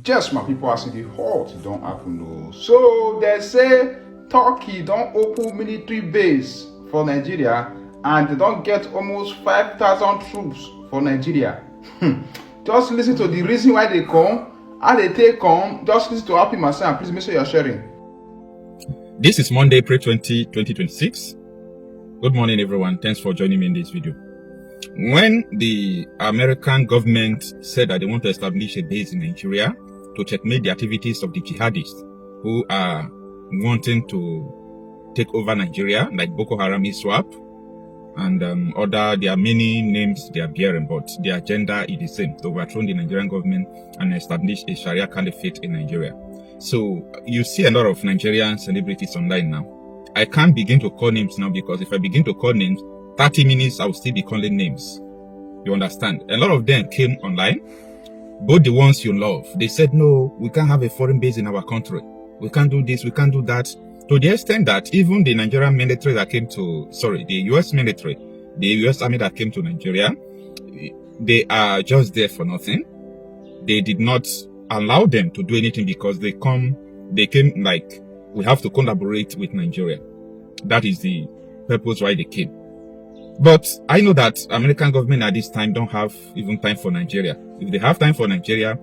Just my people as the hot don't happen no. So they say Turkey don't open military base for Nigeria and they don't get almost 5,000 troops for Nigeria. Just listen to the reason why they come, how they take come. Just listen to Happy Masa and please make sure you're sharing. This is Monday, April 20, 2026. Good morning, everyone. Thanks for joining me in this video. When the American government said that they want to establish a base in Nigeria to checkmate the activities of the jihadists who are wanting to take over Nigeria, like Boko Haram, ISWAP, and there are many names they are bearing, but the agenda is the same, to overthrow the Nigerian government and establish a Sharia caliphate in Nigeria. So you see a lot of Nigerian celebrities online now. I can't begin to call names now because if I begin to call names, 30 minutes I will still be calling names. You understand? A lot of them came online, both the ones you love. They said, no, we can't have a foreign base in our country. We can't do this, we can't do that. To the extent that even the Nigerian military that came to, the US military, the US army that came to Nigeria, they are just there for nothing. They did not allow them to do anything because they came like, we have to collaborate with Nigeria. That is the purpose why they came. But I know that American government at this time don't have even time for Nigeria. If they have time for Nigeria,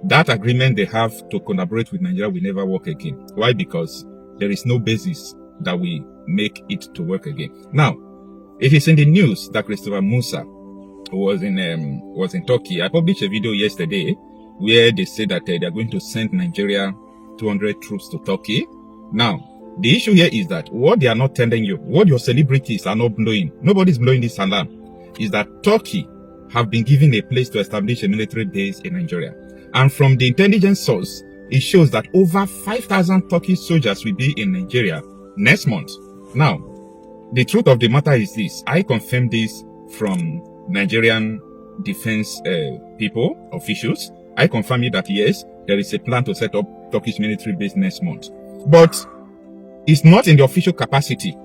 that agreement they have to collaborate with Nigeria will never work again. Why? Because there is no basis that will make it to work again. Now, it is in the news that Christopher Musa was in Turkey. I published a video yesterday where they said that they are going to send Nigeria 200 troops to Turkey. Now, the issue here is that what they are not telling you, what your celebrities are not blowing, nobody's blowing this alarm, is that Turkey have been given a place to establish a military base in Nigeria. And from the intelligence source, it shows that over 5,000 Turkish soldiers will be in Nigeria next month. Now, the truth of the matter is this. I confirmed this from Nigerian defense people, officials. I confirmed that yes, there is a plan to set up Turkish military base next month. But it's not in the official capacity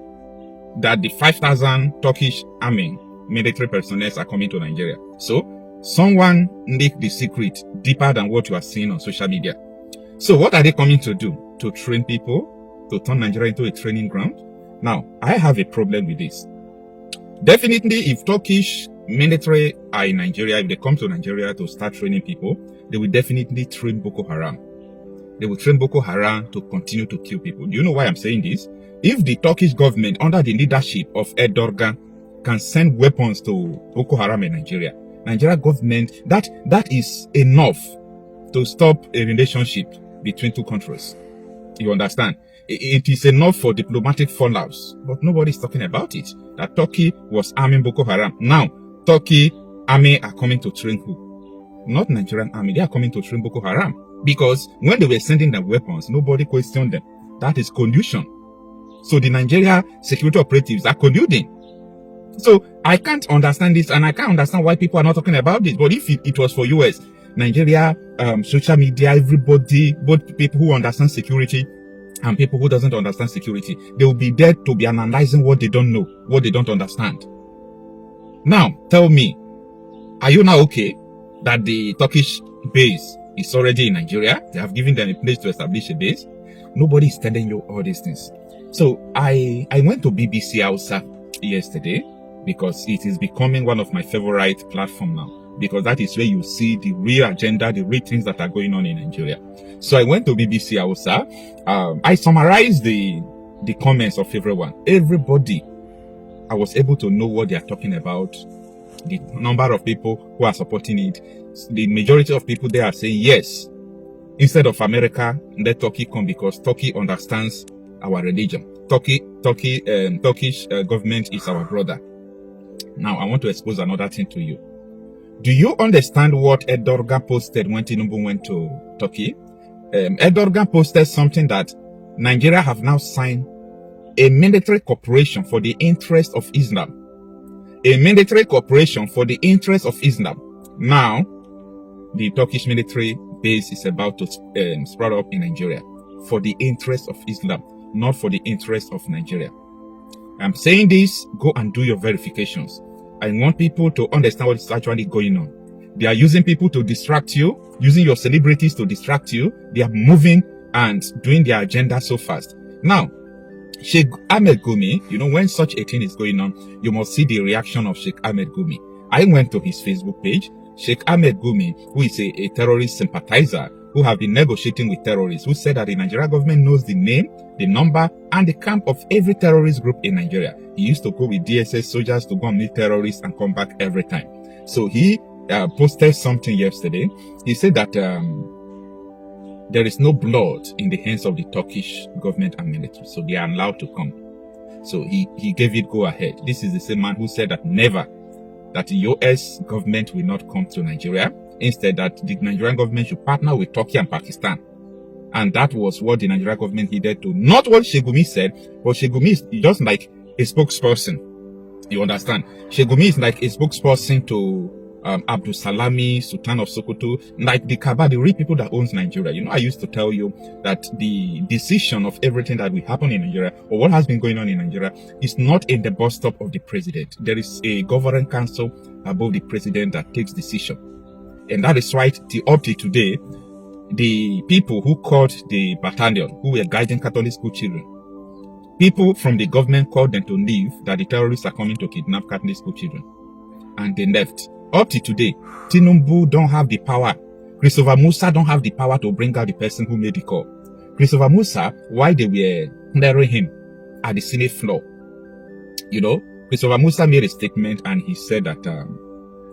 that the 5,000 Turkish army military personnel are coming to Nigeria. So someone leaked the secret deeper than what you are seeing on social media. So what are they coming to do? To train people, to turn Nigeria into a training ground? Now, I have a problem with this. Definitely, if Turkish military are in Nigeria, if they come to Nigeria to start training people, they will definitely train Boko Haram. They will train Boko Haram to continue to kill people. Do you know why I'm saying this? If the Turkish government, under the leadership of Erdogan, can send weapons to Boko Haram in Nigeria, Nigeria government, that is enough to stop a relationship between two countries. You understand? It is enough for diplomatic fallouts, but nobody is talking about it. That Turkey was arming Boko Haram. Now, Turkey army are coming to train who? Not Nigerian army. They are coming to train Boko Haram. Because when they were sending them weapons, nobody questioned them. That is collusion. So the Nigeria security operatives are colluding. So I can't understand this, and I can't understand why people are not talking about this. But if it was for US, Nigeria, social media, everybody, both people who understand security and people who doesn't understand security, they will be there to be analyzing what they don't know, what they don't understand. Now, tell me, are you now okay that the Turkish base is already in Nigeria? They have given them a place to establish a base. Nobody is telling you all these things. So I went to BBC Hausa yesterday because it is becoming one of my favorite platforms now. Because that is where you see the real agenda, the real things that are going on in Nigeria. So I went to BBC Hausa. I summarized the comments of everyone. Everybody, I was able to know what they are talking about. The number of people who are supporting it. The majority of people there are saying yes. Instead of America, let Turkey come because Turkey understands our religion. Turkish government is our brother. Now, I want to expose another thing to you. Do you understand what Erdogan posted when Tinubu went to Turkey? Erdogan posted something that Nigeria have now signed a military cooperation for the interest of Islam. A military cooperation for the interest of Islam. Now, the Turkish military base is about to sprout up in Nigeria for the interest of Islam, not for the interest of Nigeria. I'm saying this, go and do your verifications. I want people to understand what is actually going on. They are using people to distract you, using your celebrities to distract you. They are moving and doing their agenda so fast. Now, Sheikh Ahmed Gumi, when such a thing is going on, you must see the reaction of Sheikh Ahmed Gumi. I went to his Facebook page. Sheikh Ahmed Gumi, who is a terrorist sympathizer, who have been negotiating with terrorists, who said that the Nigerian government knows the name, the number, and the camp of every terrorist group in Nigeria. He used to go with DSS soldiers to go and meet terrorists and come back every time. So he posted something yesterday. He said that there is no blood in the hands of the Turkish government and military, so they are allowed to come. So he gave it go ahead. This is the same man who said that never, that the US government will not come to Nigeria. Instead, that the Nigerian government should partner with Turkey and Pakistan. And that was what the Nigerian government needed to, not what Sheikh Gumi said, but Sheikh Gumi is just like a spokesperson. You understand? Sheikh Gumi is like a spokesperson to Abdul Salami, Sultan of Sokoto, like the Kaaba, the real people that owns Nigeria. I used to tell you that the decision of everything that will happen in Nigeria, or what has been going on in Nigeria, is not in the bus stop of the president. There is a governing council above the president that takes decision. And that is why up to today, the people who called the battalion, who were guiding Catholic school children, people from the government called them to leave, that the terrorists are coming to kidnap Catholic school children. And they left. Up to today, Tinubu don't have the power. Christopher Musa don't have the power to bring out the person who made the call. Christopher Musa, why they were clearing him at the Senate floor, Christopher Musa made a statement and he said that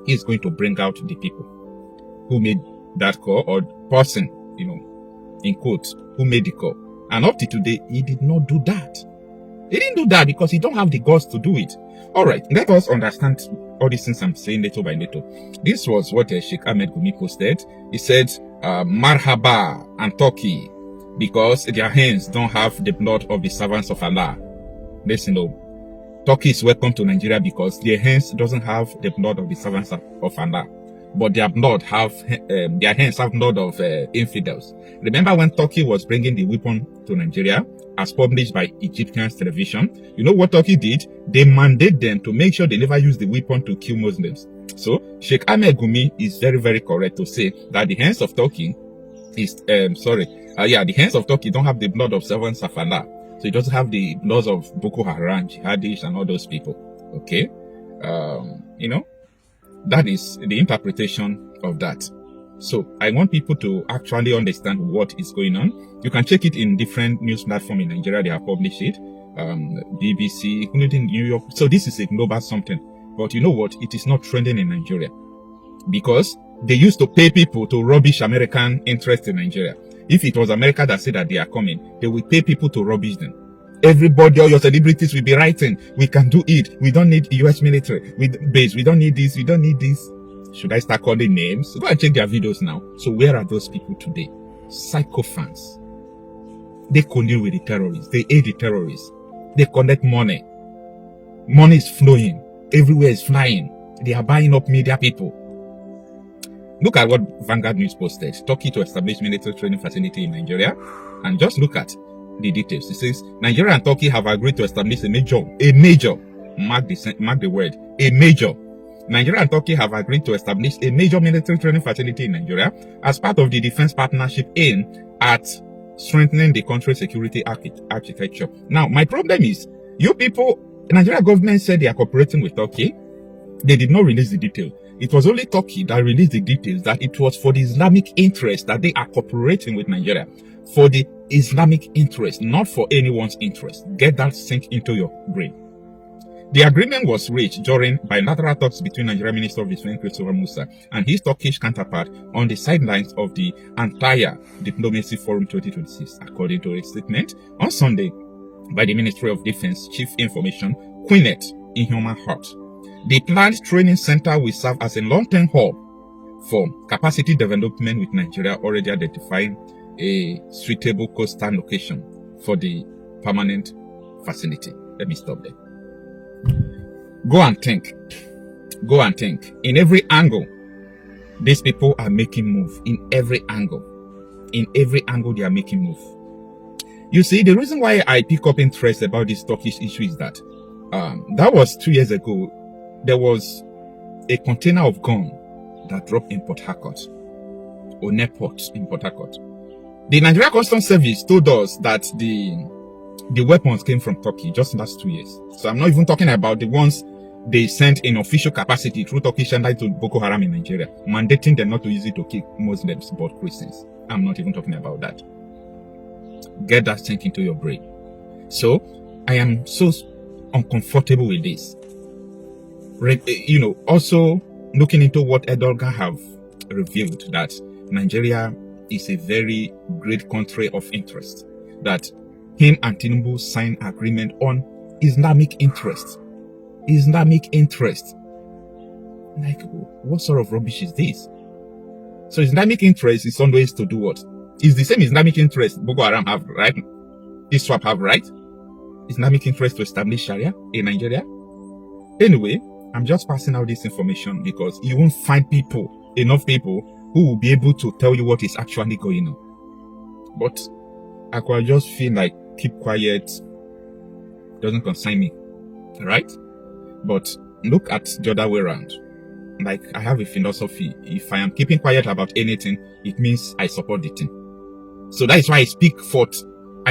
he's going to bring out the people who made that call, or person, in quotes, who made the call. And up to today, he did not do that. He didn't do that because he don't have the guts to do it. All right, let us understand all these things I'm saying little by little. This was what Sheikh Ahmed Gumi posted. He said, Marhaba and Turkey, because their hands don't have the blood of the servants of Allah. Listen, Turkey is welcome to Nigeria because their hands doesn't have the blood of the servants of Allah. But their hands have blood of infidels. Remember when Turkey was bringing the weapon to Nigeria, as published by Egyptian television? You know what Turkey did? They mandated them to make sure they never use the weapon to kill Muslims. So Sheikh Ahmed Gumi is very, very correct to say that the hands of Turkey is the hands of Turkey don't have the blood of servants of Allah. So it doesn't have the blood of Boko Haram, jihadists, and all those people. Okay, that is the interpretation of that. So I want people to actually understand what is going on. You can check it in different news platforms in Nigeria. They have published it. BBC, including New York. So this is a global something. But you know what? It is not trending in Nigeria. Because they used to pay people to rubbish American interest in Nigeria. If it was America that said that they are coming, they will pay people to rubbish them. Everybody, all your celebrities will be writing, we can do it. We don't need US military base. We don't need this. We don't need this. Should I start calling names? Go and check their videos now. So where are those people today? Psychophants. They collude with the terrorists. They aid the terrorists. They collect money. Money is flowing. Everywhere is flying. They are buying up media people. Look at what Vanguard News posted. Turkey to establish military training facility in Nigeria. And just look at the details. It says Nigeria and Turkey have agreed to establish a major, mark the word, a major. Nigeria and Turkey have agreed to establish a major military training facility in Nigeria as part of the defense partnership aimed at strengthening the country's security architecture. Now, my problem is, you people, the Nigerian government said they are cooperating with Turkey. They did not release the details. It was only Turkey that released the details that it was for the Islamic interest that they are cooperating with Nigeria. For the Islamic interest, not for anyone's interest. Get that sink into your brain. The agreement was reached during bilateral talks between Nigerian Minister of Defense Christopher Musa and his Turkish counterpart on the sidelines of the Antalya Diplomacy Forum 2026, according to a statement on Sunday by the Ministry of Defense Chief Information Queenet in Human Heart. The planned training center will serve as a long-term hub for capacity development, with Nigeria already identifying a suitable coastal location for the permanent facility. Let me stop there. Go and think. In every angle, these people are making move. In every angle they are making move. You see, the reason why I pick up interest about this Turkish issue is that that was 2 years ago. There was a container of gun that dropped in Port Harcourt, Oneport in Port Harcourt. The Nigeria Customs Service told us that the weapons came from Turkey just last 2 years. So I'm not even talking about the ones they sent in official capacity through Turkish and to Boko Haram in Nigeria, mandating them not to use it to kill Muslims but Christians. I'm not even talking about that. Get that sink into your brain. So I am so uncomfortable with this. Also looking into what Erdogan have revealed, that Nigeria is a very great country of interest, that him and Tinubu signed agreement on Islamic interest. Islamic interest. Like, what sort of rubbish is this? So Islamic interest is always to do what? It's the same Islamic interest Boko Haram have, right? ISWAP have, right? Islamic interest to establish Sharia in Nigeria. Anyway, I'm just passing out this information because you won't find enough people who will be able to tell you what is actually going on. But I could just feel like keep quiet, doesn't concern me, right? But look at the other way around. Like, I have a philosophy: if I am keeping quiet about anything, it means I support the thing. So that is why I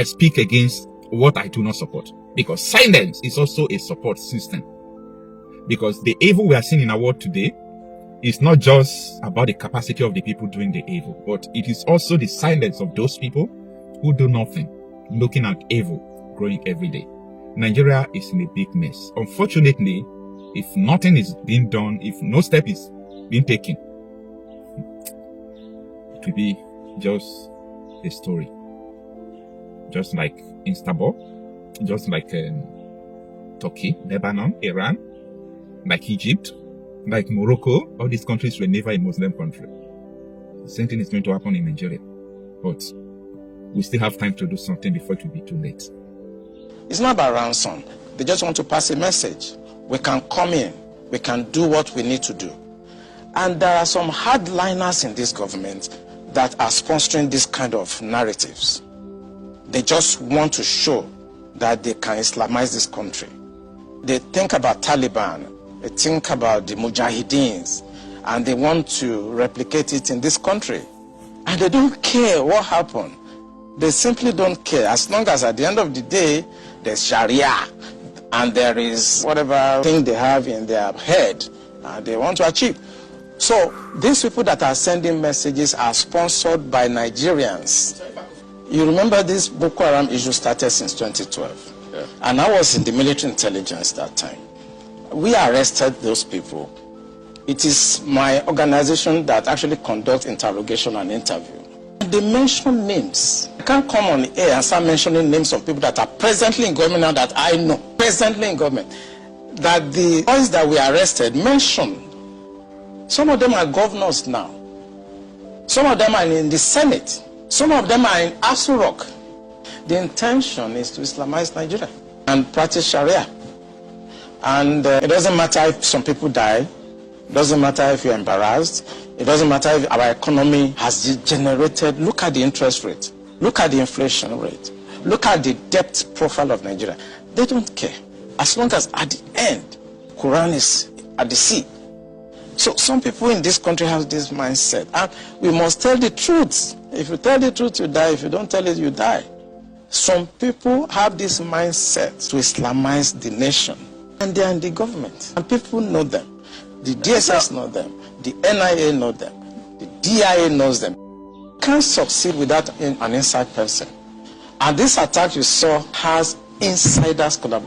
speak against what I do not support, because silence is also a support system. Because the evil we are seeing in our world today is not just about the capacity of the people doing the evil, but it is also the silence of those people who do nothing, looking at evil growing every day. Nigeria is in a big mess. Unfortunately, if nothing is being done, if no step is being taken, it will be just a story. Just like Istanbul, just like Turkey, Lebanon, Iran, like Egypt, like Morocco. All these countries were never a Muslim country. The same thing is going to happen in Nigeria. But we still have time to do something before it will be too late. It's not about ransom. They just want to pass a message. We can come in. We can do what we need to do. And there are some hardliners in this government that are sponsoring this kind of narratives. They just want to show that they can Islamize this country. They think about Taliban. They think about the Mujahideens. And they want to replicate it in this country. And they don't care what happened. They simply don't care, as long as at the end of the day, there's Sharia and there is whatever thing they have in their head they want to achieve. So these people that are sending messages are sponsored by Nigerians. You remember this Boko Haram issue started since 2012. Yeah. And I was in the military intelligence that time. We arrested those people. It is my organization that actually conducts interrogation and interview. They mention names. I can't come on air and start mentioning names of people that are presently in government now that I know, presently in government, that the boys that we arrested mentioned. Some of them are governors now. Some of them are in the Senate. Some of them are in Aso Rock. The intention is to Islamize Nigeria and practice Sharia. And it doesn't matter if some people die. It doesn't matter if you're embarrassed. It doesn't matter if our economy has degenerated. Look at the interest rate. Look at the inflation rate. Look at the debt profile of Nigeria. They don't care. As long as at the end, Quran is at the sea. So some people in this country have this mindset. And we must tell the truth. If you tell the truth, you die. If you don't tell it, you die. Some people have this mindset to Islamize the nation. And they are in the government. And people know them. The DSS know them. The NIA know them. The DIA knows them. Can't succeed without an inside person. And this attack you saw has insiders collaboration.